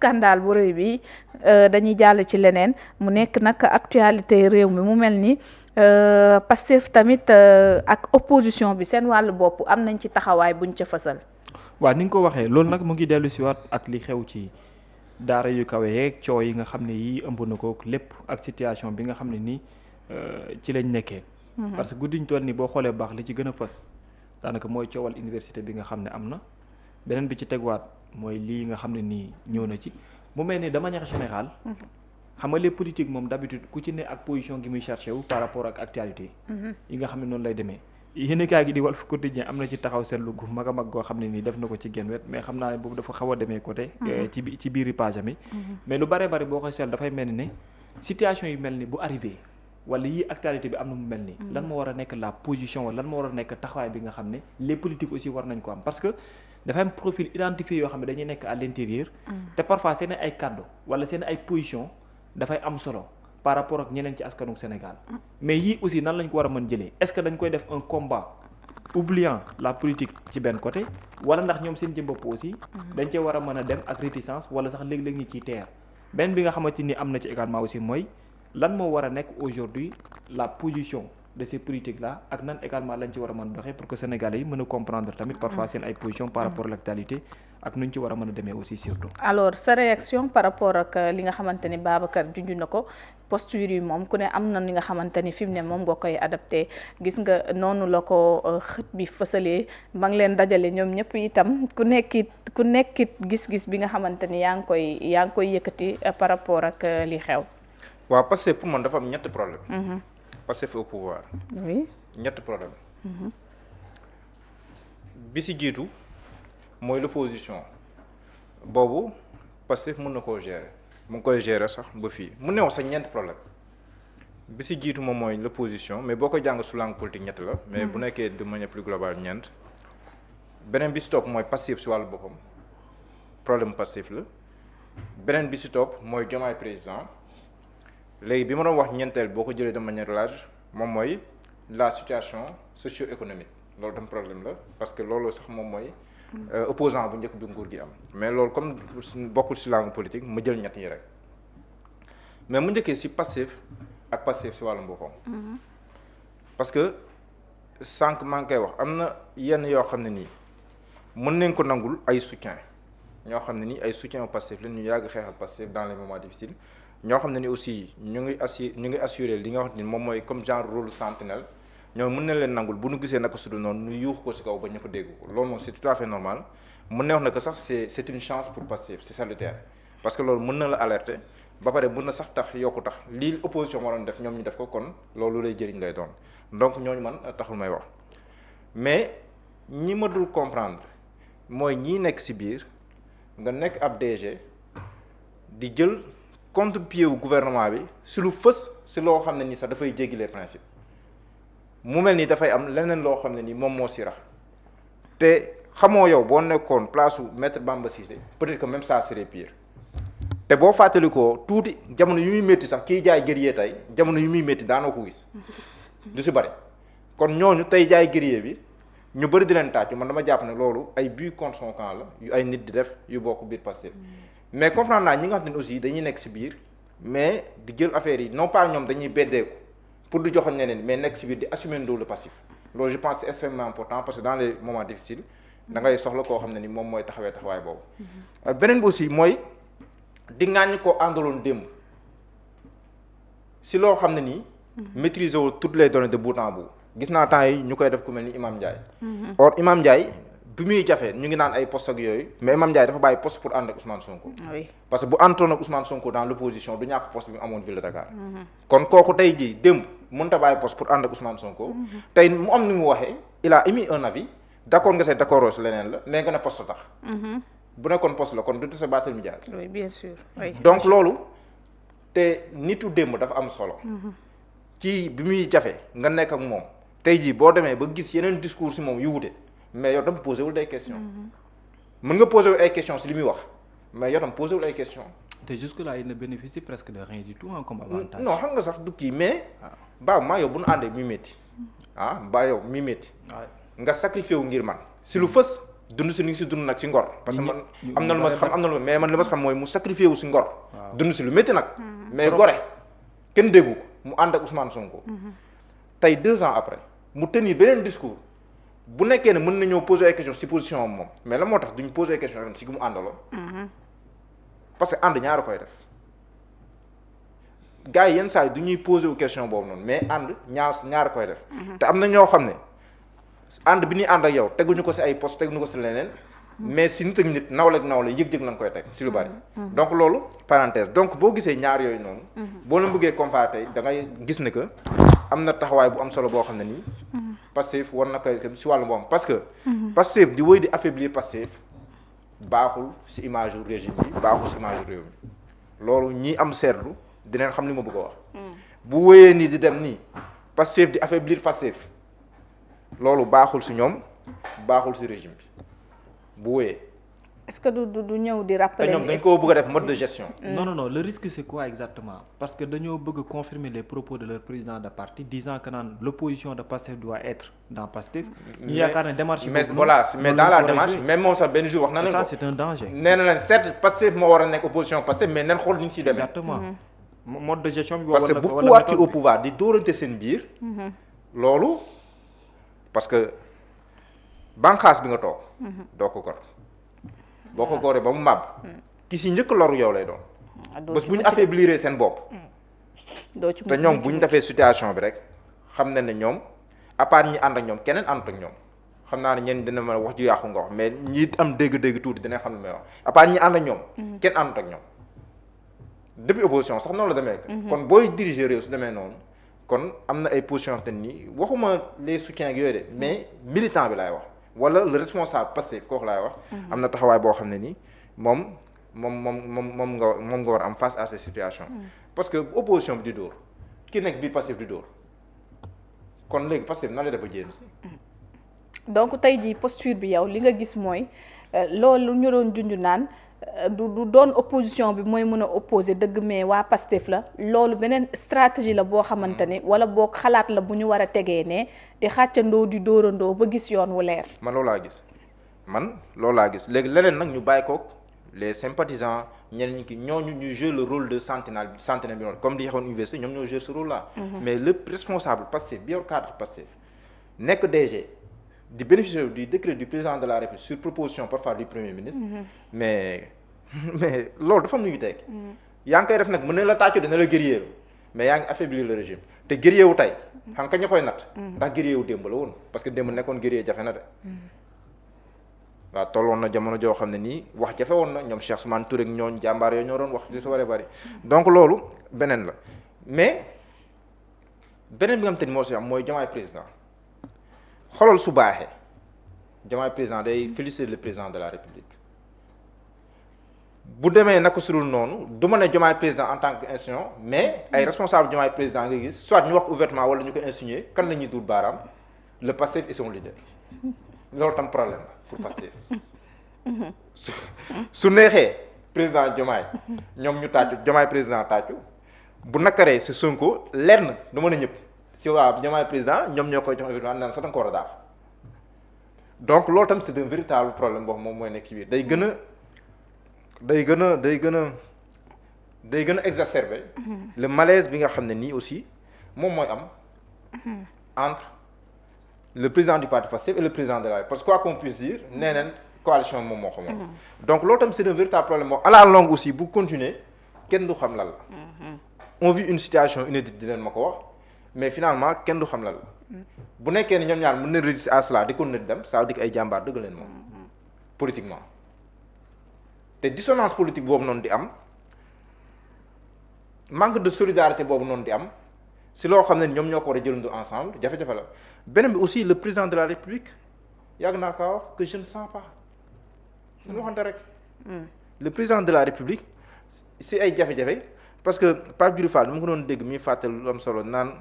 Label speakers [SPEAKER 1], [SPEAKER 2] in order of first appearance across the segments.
[SPEAKER 1] scandale bu rëy bi dañuy jàll ci leneen mu nekk nag actualité réew mi mu mel ni Pastef tamit ak opposition bi seen wàllu bopp am nañ ci taxawaay buñ ca fësal.
[SPEAKER 2] waaw ni nga ko waxee loolu nag mu ngi dellu si waat ak li xew ci daara yu kawe yeeg coow yi nga xam ne yii ëmb na ko lépp ak situation bi nga xam ne nii ci lañ nekkee. parce que guddiñ toll ni boo xoolee baax li ci gën a fës daanaka mooy coowal université bi nga xam ne am na beneen bi ci tegwaat mooy lii nga xam ne nii ñëw na ci mu mel ni de manière générale. xam nga les politiques moom d'habitude ku ci ne ak position gi muy cherché wu par rapport ak actualité yi nga xam ne noonu lay demee. yéenekaay gi di Walf Quotidien am na ci taxaw seetlu gu mag a mag goo xam ne nii def na ko ci genn wet mais xam naa ne boobu dafa xaw a demee côté. ci biir page ami mais lu bare bari boo koy seetlu dafay mel ni ne situation yu mel ni bu arrivé wala yii actualité bi am na mu mel ni. lan moo war a nekk la position wala lan moo war a nekk taxawaay bi nga xam ne les politiques aussi war nañ ko am parce que dafa am profil identifié yoo xam ne dañuy nekk à l'intérieur. te parfois seen ay kàddu wala seen ay position dafay am solo. par rapport ak ñeneen ci askanu Sénégal mais yii aussi nan lañ ko war a mën jëlee est-ce que dañ koy def un combat oubliant la politique ci benn côté wala ndax ñoom seen jëm bopp aussi dañ cee war a mën a dem ak réticence wala sax léeg-léeg ñi ciy teer benn bi nga xamante ni am na ci également aussi mooy lan moo war a nekk aujourd'hui la position de ces politiques là ak nan également lañ ci war a mën a doxee pour que Sénégalais yi mën a comprendre tamit parfois seen ay position par rapport à l'actualité ak nuñ ci war a mën a demee aussi surtout.
[SPEAKER 1] alors sa réaction par rapport ak li nga xamante ni Babacar junj na ko posture yi moom ku ne am na li nga xamante ni fi mu ne moom nga koy adapté gis nga noonu la ko xët bi fësalee ba ngi leen dajale ñoom ñëpp itam ku nekkit gis-gis bi nga xamante ni yaa ngi koy yëkkati par rapport ak li xew.
[SPEAKER 3] waaw parce que pour man dafa am ñetti problème. Pastef au pouvoir.
[SPEAKER 1] oui
[SPEAKER 3] ñetti problème. bi si jiitu mooy l'opposition boobu Pastef mën na koo gérer mu ngi koy gérer sax ba fii mu neew sax ñeenti problème bi si jiitu moom mooy l'opposition mais boo ko jàng su langue politique ñett la. mais bu nekkee de manière plus globale ñeent. beneen bi si topp mooy Pastef si wàllu boppam problème Pastef la beneen bi si topp mooy Diomaye président. léegi bi ma doon wax ñeenteel boo ko jëlee de manière large moom mooy la situation socio-économique loolu tam problème la parce que loolu sax moom mooy opposant bu njëkk bi nguur gi am mais loolu comme bokkul ci langue politique ma jël ñett yi rek mais mu njëkkee ci Pastef ak Pastef ci wàllum boppam parce que sànq maa ngi koy wax am na yenn yoo xam ne nii mën nañ ko nangul ay soutien ñoo xam ne nii ay soutien au Pastef la ñu yàgg xeex ak Pastef dans les moments difficiles ñoo xam ne ni aussi ñu ngi assuré li nga wax ni moom mooy comme genre rôle sentinelle ñoom mën na leen nangul bu ñu gisee naka su dul noonu ñu yuux ko ci kaw ba ñëpp dégg ko loolu moom c'est tout à fait normal mën na wax na que sax c'est une chance pour Pastef c'est salutaire parce que loolu mën na la alerter ba pare mën na sax tax yokku tax lii opposition waroon def ñoom ñu def ko kon loolu lay jëriñ lay doon donc ñooñu man taxul may wax mais ñi ma dul comprendre mooy ñii nekk ci biir nga nekk ab DG di jël contre-pied wu gouvernement bi si lu fës si loo xam ne nii sax dafay jéggi les principes mu mel ni dafay am leneen loo xam ne nii moom moo si rax te xamoo yow boo nekkoon place su maître Bamba Cissé peut-être que même ça serait pire te boo fàttalikoo tuuti jamono yu muy métti sax kiy jaay guerrier tey jamono yu muy métti daanoo ko gis du si bari kon ñooñu tey jaay guerrier bi ñu bëri di leen tàccu man dama jàpp ne loolu ay but contre son camp la yu ay nit di def yu bokk biir Pastef mais comprendre naa ñi nga xam ne aussi dañuy nekk ci biir mais di jël affaire yi non pas ñoom dañuy beddeeku pour di joxoon ñeneen mais nekk ci biir di assumer le passif loolu je pense c'est extrêmement important parce que dans les moments difficiles da ngay soxla koo xam ne ni moom mooy taxawaay boobu. beneen bi aussi mooy di ŋàññi ko àndaloon démb ci loo xam ne nii. maîtriser wu toutes les données de bout en bout gis naa temps yi ñu koy def ku mel ni Imam Ndiaye. or Imam Ndiaye. bi muy jafe ñu ngi naan ay poste ak yooyu mais Imam Ndiaye dafa bàyyi poste pour ànd ak Ousmane Sonko.
[SPEAKER 1] oui
[SPEAKER 3] parce que bu àndoon ak Ousmane Sonko dans l'opposition du ñàkk poste bi mu amoon ville de Dakar. kon kooku tey jii démb mënut a bàyyi poste pour ànd ak Ousmane Sonko. tey mu am ni mu waxee il a émis un avis d'accord nga see d'accord si leneen la mais nga ne poste tax. bu nekkoon poste la kon du sa Barthélémy Dias.
[SPEAKER 1] oui bien sûr. oui
[SPEAKER 3] donc loolu te nitu démb dafa am solo. ci bi muy jafe nga nekk ak moom tey jii boo demee ba gis yeneen discours si moom yu wute. mais yow tam posé wul des questions mën nga posé wul ay questions si li muy wax mais yow tam posé wul ay questions.
[SPEAKER 2] te jusque là il ne bénéficie presque de rien du tout comme avantage.
[SPEAKER 3] non xam nga sax du kii mais. baaw maa yow bu nu àndee muy métti baa yow muy métti. nga sacrifié wu ngir man si lu fës dund si li nga si dund nag si ngor. parce que man am na lu ma si xam am na lu mais man li ma si xam mooy mu sacrifié wu si ngor. dund si lu métti nag. mais gore kenn déggu ko mu ànd ak Ousmane Sonko. tey 2 ans après mu tenir beneen discours bu nekkee ne mën na ñëw poser ay questions si position am moom mais la moo tax duñ poser ay questions si gi mu àndaloon. parce que ànd ñaara koy def gars yi yenn saa yi du ñuy poser wu question boobu noonu mais ànd ñaara koy def. te am na ñoo xam ne ànd bi ñuy ànd ak yow teguñu ko si ay poste teguñu ko si leneen. mais si nit ak nit nawle yëg-yëg lañ koy teg si lu bari. donc loolu parenthèse donc boo gisee ñaar yooyu noonu. boo leen bëggee comparer tey da ngay gis ne que am na taxawaay bu am solo boo xam ne nii. Pastef war na koy si wàllu boppam parce que. Pastef di wéy di affaiblir Pastef baaxul si image yu régime bi baaxul si image yu réew mi loolu ñi am seetlu dinañ xam li ma bëgg a wax. bu wéyee nii di dem nii Pastef di affaiblir Pastef loolu baaxul si ñoom baaxul si régime bi. bu wéyee.
[SPEAKER 1] est-ce que du ñëw di rappeler.
[SPEAKER 3] ñoom dañ koo bëgg a def mode de gestion.
[SPEAKER 2] non le risque c'est quoi exactement parce que dañoo bëgg confirmer les propos de leur président de parti disant que naan l'opposition de Pastef doit être dans Pastef. ñu yaakaar ne démarche
[SPEAKER 3] mais voilà mais dans la démarche même moom sax benn jour wax na leen ko.
[SPEAKER 2] ça c'est un danger.
[SPEAKER 3] nee na leen certes Pastef moo war a nekk opposition Pastef mais nen xool ni ñu siy demee.
[SPEAKER 2] exactement mode de gestion bi.
[SPEAKER 3] parce que bu pouvoir au pouvoir di dóorante seen biir. loolu parce que bànqaas bi nga toog. doo ko gor. boo ko góoree ba mu màbb ki si njëkk loru yow lay doon bés bu ñu affaiblir seen bopp te ñoom bu ñu defee situation bi rek xam na ne ñoom à part ñi ànd ak ñoom keneen àndut ak ñoom xam naa ne ñenn dina mën a wax ju yàqu nga wax mais ñi am dégg-dégg tuuti dina xam ne may wax à part ñi ànd ak ñoom kenn àndut ak ñoom depuis opposition sax noonu la demee kon booy diriger réew su demee noonu kon am na ay position te nii waxuma les soutiens ak yooyu de mais militant bi laay wax wala le responsable Pastef kooku laay wax. am na taxawaay boo xam ne nii moom nga war am face à ces situations. parce que opposition bi di dóor ki nekk bii Pastef di dóor kon léegi Pastef nan la def ba jéem si.
[SPEAKER 1] donc tey jii posture bi yow li nga gis mooy loolu ñu doon junj naan du doon opposition bi mooy mën a opposer dëgg mais waa Pastef la loolu beneen stratégie la boo xamante ni wala boo xalaat la bu ñu war a tegee ne di xàccandoo di dóorandoo ba gis yoon wu leer.
[SPEAKER 3] man loolu laa gis léegi leneen nag ñu bàyyi ko les sympathisants ñeneen ñi ñooñu ñu jouer le rôle de sentinelle bi noonu comme di yaxoon université ñoom ñoo jouer ce rôle là. mais le responsable Pastef bi yor cadre Pastef nekk DG di bénéficier du décret du président de la République sur proposition parfois du premier ministre. mais loolu dafa am lu ñu teg. yaa ngi koy def nag mën na la tàccu dina la guerrier mais yaa ngi affaiblir le régime te guerrier wu tey xam nga ñu koy natt. ndax guerrier wu démb la woon parce que démb nekkoon guerrier jafe na de. waaw tolloon na jamono joo xam ne nii wax jafe woon na ñoom Cheikh Ousmane Touré ak ñooñ jàmbaar yooyu ñoo doon wax li su waree bari donc loolu beneen la mais beneen bi nga xam te ni moo si am mooy Diomaye président xoolal su baaxee Diomaye président day féliciter le président de la République bu demee naka surul noonu du ma ne Diomaye président en tant que institution mais ay responsable Diomaye président nga gis soit ñu wax ouvertement wala ñu ko insinuer kan la ñuy dul baaraam le Pastef et son leader loolu tam problème la pour Pastef su neexee président Diomaye ñoom ñu tàccu Diomaye président tàccu bu nakaree si Sonko lenn du mën a ñëpp si waa Diomaye président ñoom ñoo koy jox évidemment naan sax da nga ko war a daax donc loolu tam c'est un véritable problème boo xam moom mooy nekk ci biir day gën a exacerber le malaise bi nga xam ne nii aussi moom mooy am entre le président du parti Pastef et le président de la République parce que quoi qu'on puisse dire nee neen coalition moom moo ko moom donc loolu tam c'est un véritable problème moom à la longue aussi bu continuer kenn du xam lan la on vit une situation inédite di leen ma ko wax mais finalement kenn du xam lan la bu nekkee ne ñoom ñaar mën na résister à cela di ko nit dem ça veut dire que ay jàmbaar dëgg leen moom politiquement te dissonance politique boobu noonu di am manque de solidarité boobu noonu di am si loo xam ne ñoom ñoo ko war a jëlandu ensemble jafe-jafe la beneen bi aussi le président de la République yàgg naa kaa wax que je ne sens pas ñu waxante rek le président de la République si ay jafe-jafe parce que Pape Djibril Fall mu ko doon dégg mi fàttali lu am solo naan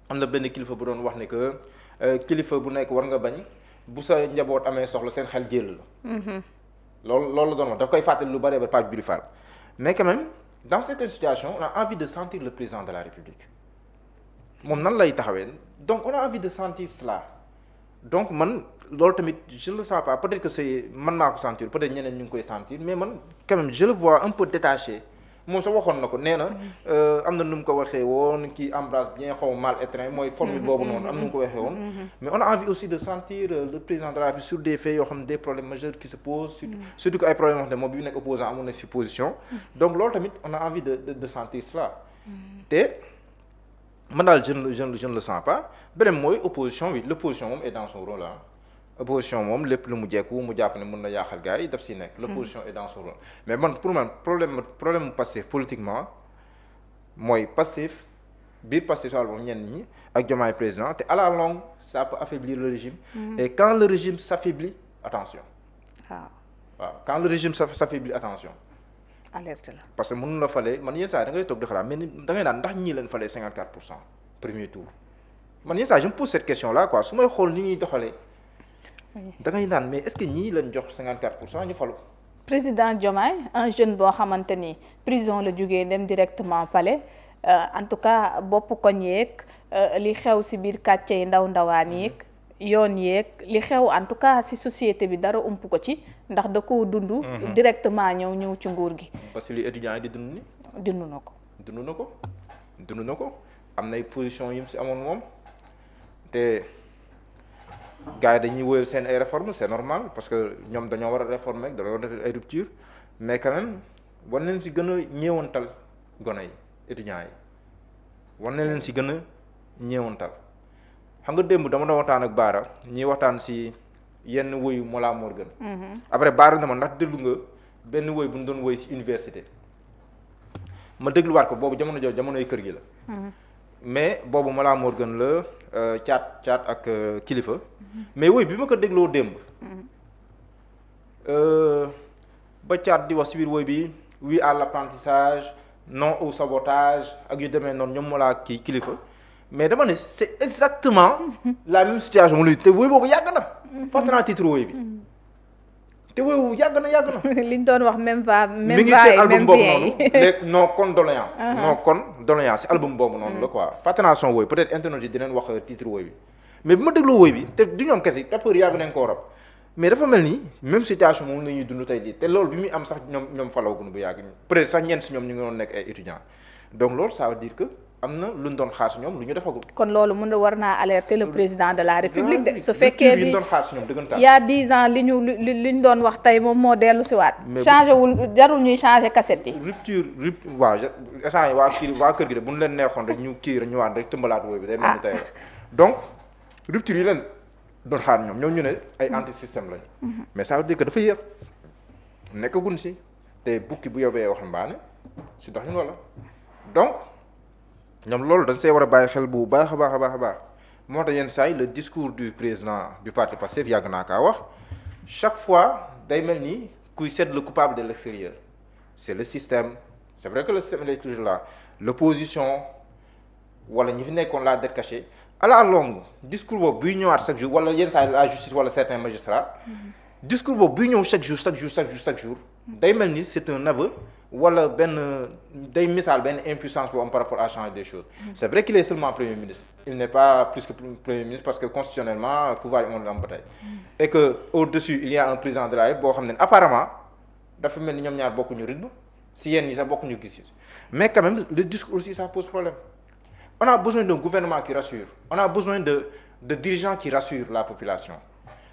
[SPEAKER 3] am na benn kilifa bu doon wax ne que kilifa bu nekk war nga bañ bu sa njaboot amee soxla seen xel jël la loolu la doon wax daf koy fàttali lu bëree ba Pape Djibril Fall mais quand même dans certaines situations on a envie de sentir le président de la République moom nan lay taxawee donc on a envie de sentir cela donc man loolu tamit je ne le sens pas peut-être que c'est man maa ko sentir peut-être ñeneen ñu ngi koy sentir mais man quand même je le vois un peu détaché moom sax waxoon na ko nee na am na nu mu ko waxee woon qui embrasse bien xaw mal étreint mooy formule boobu noonu am na nu mu ko waxee woon mais on a envie aussi de sentir le président de la République sur des faits yoo xam ne des problèmes majeurs qui se posent surtout que ay problèmes yoo xam ne moom bi mu nekk opposant amoon na si position donc loolu tamit on a envie de sentir cela te man daal je ne le sens pas beneen mooy opposition bi l'opposition moom est dans son rôle opposition moom lépp lu mu jekku mu jàpp ne mën na yaaxal gars yi daf si nekk l'opposition est dans son rôle mais man pour man problème mu Pastef politiquement mooy Pastef biir Pastef wàll moom ñenn ñi ak Diomaye président te à la longue ça peut affaiblir le régime et quand le régime s'affaiblit attention waaw quand le régime s'affaiblit attention
[SPEAKER 1] alerte la
[SPEAKER 3] parce que mënu la fale man yenn saa yi da ngay toog di xalaat mais da ngay naan ndax ñii leen fale 54% premier tour man yenn saa yi je me pose cette question là quoi su may xool ni ñuy doxalee da ngay naan mais est-ce que ñii leen jox 54% ñu falu.
[SPEAKER 1] président Diomaye un jeune boo xamante ni prison la jógee dem directement palais en tout cas bopp koñ yeeg li xew ci biir quartier yi ndawaan yeeg yoon yeeg li xew en tout cas ci société bi dara ump ko ci ndax da koo dund. directement ñëw ci nguur gi.
[SPEAKER 3] parce que li étudiants yi di dund ni.
[SPEAKER 1] dund
[SPEAKER 3] na ko am nay position yi mu ci amoon moom te. gars yi dañuy wóyal seen ay réformes c'est normal parce que ñoom dañoo war a réformer dañoo war a def ay rupture mais quand même war nañ si gën a ñeewantal gone yi étudiants yi war nañ leen si gën a ñeewantal xam nga démb dama doon waxtaan ak Baara ñuy waxtaan si yenn woyu Mollah Morgun après Baara na ma ndax déglu nga benn woy bu ñu doon woy si université ma dégluwaat ko boobu jamono jooju jamonoy kër gi la mais boobu Mollah Morgun la caat ak kilifa mais woy bi ma ko dégloo démb ba caat di wax ci biir woy bi oui à l'apprentissage non au sabotage ak yu demee noonu ñoom Mollah kii kilifa mais dama ne c'est exactement la même situation mu luy te woy boobu yàgg na fàtte naa titre woy bi te woy boobu yàgg na
[SPEAKER 1] liñ doon wax même va même
[SPEAKER 3] mi ngi seen album boobu noonu léegi non condoléance si album boobu noonu la quoi fàtte naa son woy peut-être internet yi dinañ wax titre woy bi mais bi ma dégloo woy bi te du ñoom kese rappeurs yàgg nañ koo rab mais dafa mel ni même situation moom la ñuy dund tey jii te loolu bi muy am sax ñoom falawuñu bu yàgg peut-être sax ñenn si ñoom ñu ngi doon nekk ay étudiants donc loolu ça veut dire que am na luñ doon xaar si ñoom lu ñu defagul. kon
[SPEAKER 1] loolu mën na war naa alerter le président de la république de su fekkee ni
[SPEAKER 3] doon xaar si ñoom dëggantaan
[SPEAKER 1] il y a 10 ans li ñu doon wax tey moom moo dellu si waat. changé wul jarul ñuy changé cassette yi.
[SPEAKER 3] rupture waaw instant yi waa kër gi de bu ñu leen neexoon rek ñu kii rek ñëwaat rek tëmbalaat wooy bi day mel ni tey donc rupture yi leen doon xaar ñoom ñu ne ay anti système lañ mais ça veut dire que dafa yéex nekkagun si te bukki bu yóbbee wax mbaane si doxin wala donc ñoom loolu dañ see war a bàyyi xel bu baax a baax moo tax yenn saa yi le discours du président du parti Pastef yàgg naa kaa wax chaque fois day mel ni kuy seet le coupable de l'extérieur c'est le système c'est vrai que le système est toujours là l'opposition wala ñi fi nekkoon la dette cachée à la longue discours boobu buy ñëwaat chaque jour wala yenn saa yi la justice wala certains magistrats discours boobu buy ñëw chaque jour day mel ni c'est un aveu wala day misaal benn impuissance boo am par rapport à changer des choses c'est vrai qu'il est seulement premier ministre il n'est pas plus que premier ministre parce que constitutionnellement pouvoir yi moom la am ba tey et que au-dessus il y a un président de la République boo xam ne apparemment dafa mel ni ñoom ñaar bokkuñu rythme si yenn yi sax bokkuñu gis-gis mais quand même le discours aussi ça pose problème on a besoin d'un gouvernement qui rassure on a besoin de dirigeants qui rassurent la population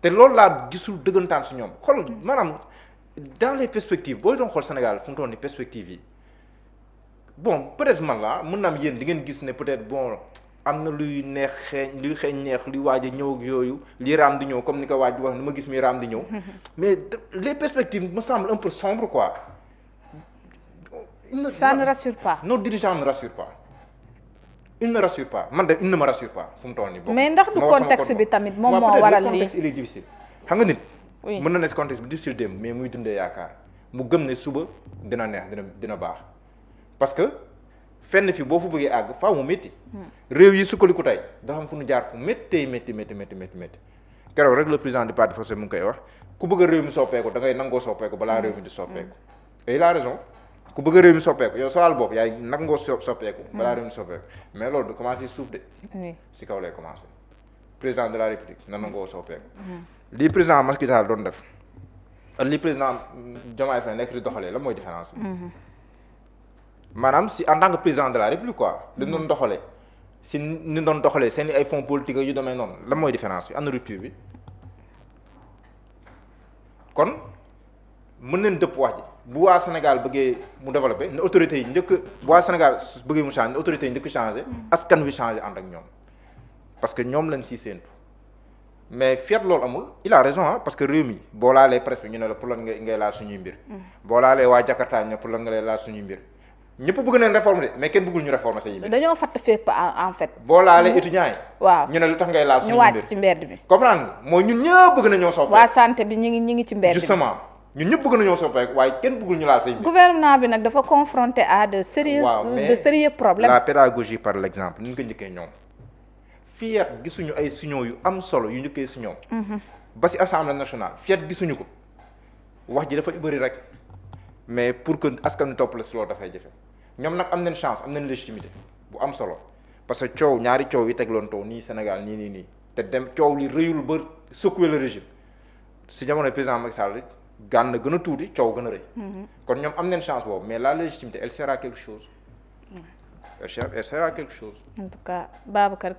[SPEAKER 3] te loolu laa gisul dëggantaan si ñoom xool maanaam dans les perspectives booy doon xool Sénégal fu mu toll nii perspectives yi bon peut-être man la mën na am yéen di ngeen gis ne peut-être bon am na luy neex luy xeeñ neex luy waaj a ñëw ak yooyu li raam di ñëw comme ni ko waaj di wax ni ma gis mi raam di ñëw mais les perspectives me semblent un peu sombres quoi.
[SPEAKER 1] Ça ne rassure pas.
[SPEAKER 3] Nos dirigeants ne rassurent pas. Il ne rassure pas man de il ne me rassure pas fu mu toll nii.
[SPEAKER 1] mais ndax du contexte bi tamit moom moo waral lii
[SPEAKER 3] contexte il est difficile xam nga nit.
[SPEAKER 1] oui
[SPEAKER 3] mën na ne si contexte bi difficile démb mais muy dundee yaakaar mu gëm ne suba dina neex dina baax parce que fenn fi boo fu bëggee àgg faaw mu métti. réew yi sukkandiku tey dafa am fu nu jaar fu méttee métti keroog rek le président du parti Pastef mu ngi koy wax ku bëgg a réew mi soppeeku da ngay nangoo soppeeku balaa réew mi di soppeeku. et il a raison. ku bëgg a réew mi soppeeku yow soo bopp yaay nag ngoo soppeeku balaa réew mi soppeeku mais loolu du commencé suuf de si kaw lay commencé président de la république na nangoo soppeeku li président Macky Sall doon def ak li président Diomaye Faye nekk di doxalee la mooy différence bi. maanaam si en tant que président de la République quoi. dañ doon doxalee si ni doon doxalee seen ay fonds politique yu demee noonu la mooy différence bi ana rupture bi kon mën nañ dëpp wax ji bu waa Sénégal bëggee mu développé ne autorités yi njëkk bu waa Sénégal bëggee mu changé ne autorités yi njëkk changé askan wi changé ànd ak ñoom parce que ñoom lañ siy séentu mais fiat loolu amul il a raison parce que réew mi boo laalee presse bi ñu ne la pour lan ngay laal suñuy mbir boo laalee waa Jakarta ñu ne pour lan nga lay laal suñuy mbir ñëpp bëgg nañ réforme de mais kenn bëggul ñu réformer say mbir.
[SPEAKER 1] dañoo fatt fépp en fait.
[SPEAKER 3] boo laalee étudiants yi.
[SPEAKER 1] waaw
[SPEAKER 3] ñu ne lu tax ngay laal suñu mbir
[SPEAKER 1] ñu wàcc ci mbedd bi.
[SPEAKER 3] comprendre nga mooy ñun ñëpp bëgg nañoo soppeeku.
[SPEAKER 1] waa santé bi ñu ngi ci mbedd bi
[SPEAKER 3] justement ñun ñëpp bëgg nañoo soppeeku waaye kenn bëggul ñu laal say mbir.
[SPEAKER 1] gouvernement bi nag dafa confronté à de sérieux problèmes.
[SPEAKER 3] la pédagogie par l'exemple ni ñu ko njëkkee ñoom fii gisuñu ay signaux yu am solo yu njëkkee si ñoom. ba si assemblée nationale fii gisuñu ko wax ji dafa bëri rek mais pour que askan wi topp la si loolu dafay jafe. ñoom nag am nañ chance am nañ légitimité bu am solo parce que coow ñaari coow yi tegloon taw nii Sénégal nii te dem coow li rëyul ba secouer le régime si jamono président Macky Sall gànn gën a tuuti coow gën a rëy. kon ñoom am nañ chance boobu mais la légitimité elle sert à quelque chose. elle sert à quelque chose.
[SPEAKER 1] en tout cas Babacar